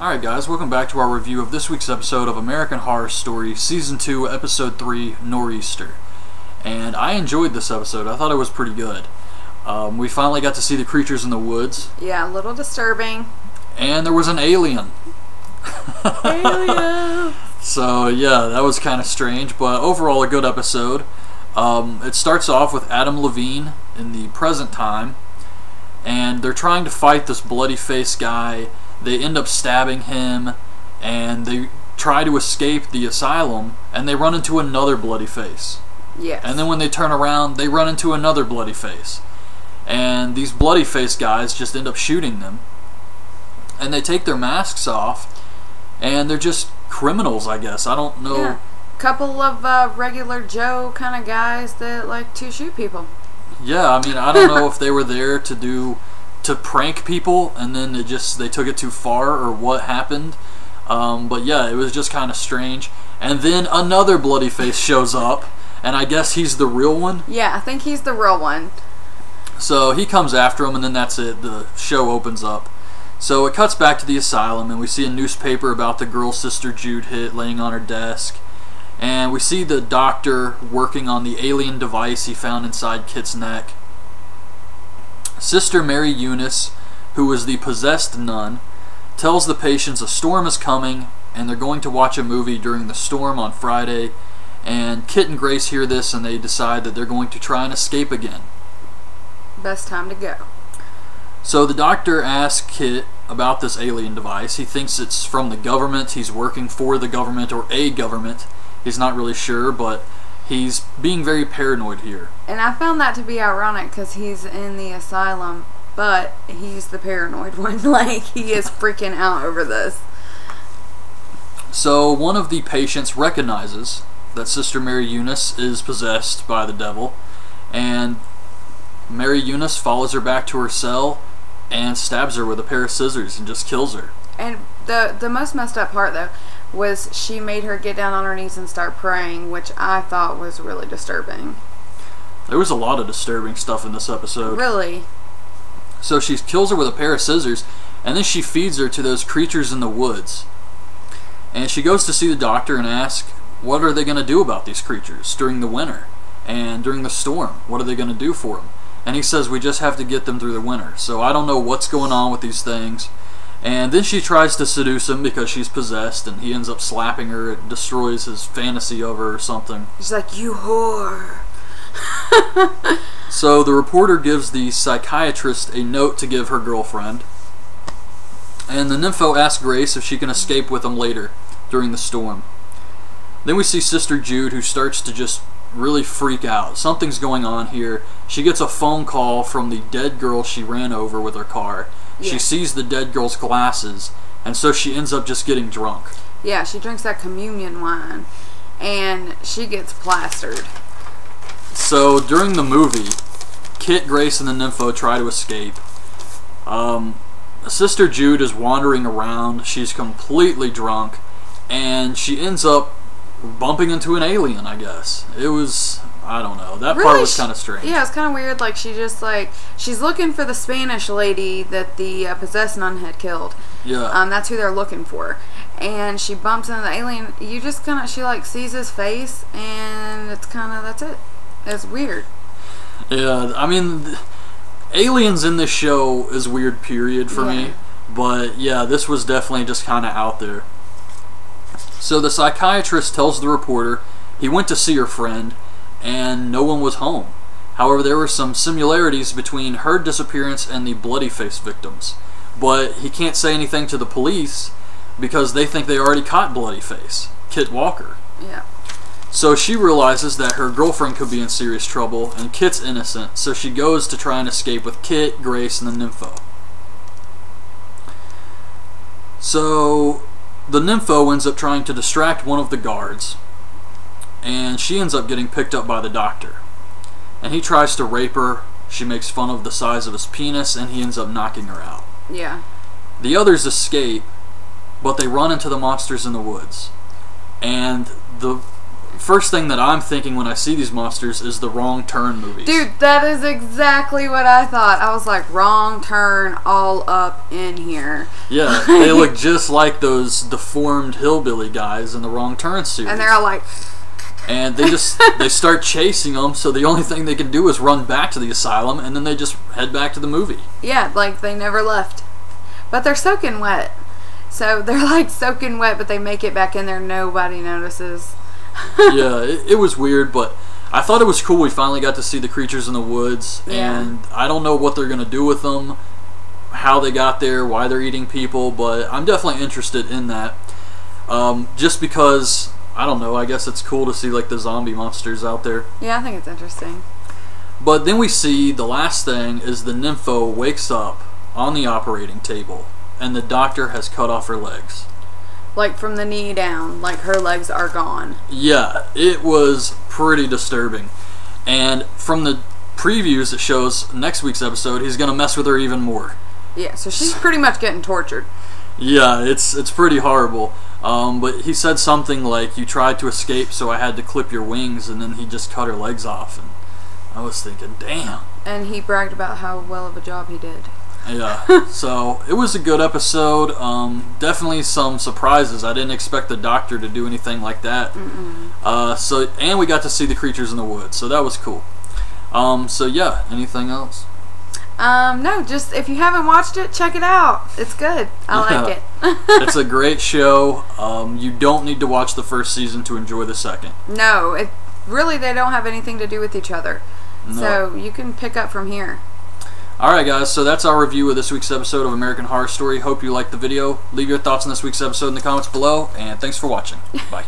Alright guys, welcome back to our review of this week's episode of American Horror Story Season 2, Episode 3, Nor'easter. And I enjoyed this episode. I thought it was pretty good. We finally got to see the creatures in the woods. Yeah, a little disturbing. And there was an alien. Alien! So yeah, that was kind of strange, but overall a good episode. It starts off with Adam Levine in the present time, and they're trying to fight this bloody-faced guy. They end up stabbing him, and they try to escape the asylum, and they run into another bloody face. Yes. And then when they turn around, they run into another bloody face. And these bloody face guys just end up shooting them. And they take their masks off, and they're just criminals, I guess. I don't know. Yeah. Couple of regular Joe kind of guys that like to shoot people. Yeah, I mean, I don't know if they were there to prank people, and then they took it too far, or what happened. But yeah, it was just kind of strange. And then another bloody face shows up, and I guess he's the real one. Yeah, I think he's the real one. So he comes after him, and then that's it. The show opens up. So it cuts back to the asylum, and we see a newspaper about the girl Sister Jude hit laying on her desk. And we see the doctor working on the alien device he found inside Kit's neck. Sister Mary Eunice, who was the possessed nun, tells the patients a storm is coming, and they're going to watch a movie during the storm on Friday. And Kit and Grace hear this, and they decide that they're going to try and escape again. Best time to go. So the doctor asks Kit about this alien device. He thinks it's from the government. He's working for the government or a government. He's not really sure, but he's being very paranoid here. And I found that to be ironic because he's in the asylum, but he's the paranoid one. Like, he is freaking out over this. So one of the patients recognizes that Sister Mary Eunice is possessed by the devil, and Mary Eunice follows her back to her cell and stabs her with a pair of scissors and just kills her. And the most messed up part, though, was she made her get down on her knees and start praying, which I thought was really disturbing. There was a lot of disturbing stuff in this episode. Really? So she kills her with a pair of scissors, and then she feeds her to those creatures in the woods. And she goes to see the doctor and asks, what are they going to do about these creatures during the winter and during the storm? What are they going to do for them? And he says, we just have to get them through the winter. So I don't know what's going on with these things. And then she tries to seduce him because she's possessed, and he ends up slapping her. It destroys his fantasy of her or something. He's like, you whore. So the reporter gives the psychiatrist a note to give her girlfriend. And the nympho asks Grace if she can escape with them later during the storm. Then we see Sister Jude, who starts to just really freak out. Something's going on here. She gets a phone call from the dead girl she ran over with her car. Yeah. She sees the dead girl's glasses, and so she ends up just getting drunk. Yeah, she drinks that communion wine, and she gets plastered. So during the movie, Kit, Grace, and the nympho try to escape. Sister Jude is wandering around. She's completely drunk, and she ends up bumping into an alien, I guess. It was, I don't know. That part was kind of strange. Yeah, it's kind of weird. Like, she's looking for the Spanish lady that the possessed nun had killed. Yeah. That's who they're looking for. And she bumps into the alien. You just kind of, she like sees his face, and it's kind of, that's it. It's weird. Yeah, I mean, aliens in this show is weird, period, for me. But yeah, this was definitely just kind of out there. So the psychiatrist tells the reporter he went to see her friend, and no one was home. However, there were some similarities between her disappearance and the bloody face victims. But he can't say anything to the police because they think they already caught bloody face, Kit Walker. Yeah. So she realizes that her girlfriend could be in serious trouble, and Kit's innocent, so she goes to try and escape with Kit, Grace, and the nympho. So the nympho ends up trying to distract one of the guards, and she ends up getting picked up by the doctor. And he tries to rape her. She makes fun of the size of his penis, and he ends up knocking her out. Yeah. The others escape, but they run into the monsters in the woods. And the first thing that I'm thinking when I see these monsters is the Wrong Turn movies. Dude, that is exactly what I thought. I was like, Wrong Turn all up in here. Yeah, they look just like those deformed hillbilly guys in the Wrong Turn series. And they're all like... And they start chasing them, so the only thing they can do is run back to the asylum, and then they just head back to the movie. Yeah, like they never left. But they're soaking wet. So they're like soaking wet, but they make it back in there. Nobody notices. Yeah, it was weird, but I thought it was cool. We finally got to see the creatures in the woods, and I don't know what they're going to do with them, how they got there, why they're eating people, but I'm definitely interested in that. Just because... I don't know, I guess it's cool to see like the zombie monsters out there. Yeah, I think it's interesting. But then we see the last thing is the nympho wakes up on the operating table and the doctor has cut off her legs. Like from the knee down, like her legs are gone. Yeah, it was pretty disturbing. And from the previews it shows next week's episode he's going to mess with her even more. Yeah, so she's pretty much getting tortured. Yeah, it's pretty horrible. But he said something like, you tried to escape, so I had to clip your wings, and then he just cut her legs off. And I was thinking, damn. And he bragged about how well of a job he did. Yeah, so it was a good episode. Definitely some surprises. I didn't expect the doctor to do anything like that. And we got to see the creatures in the woods, so that was cool. So yeah, anything else? No, just if you haven't watched it, check it out. It's good. I like it. It's a great show. You don't need to watch the first season to enjoy the second. No, really they don't have anything to do with each other. No. So you can pick up from here. Alright guys, so that's our review of this week's episode of American Horror Story. Hope you liked the video. Leave your thoughts on this week's episode in the comments below, and thanks for watching. Bye.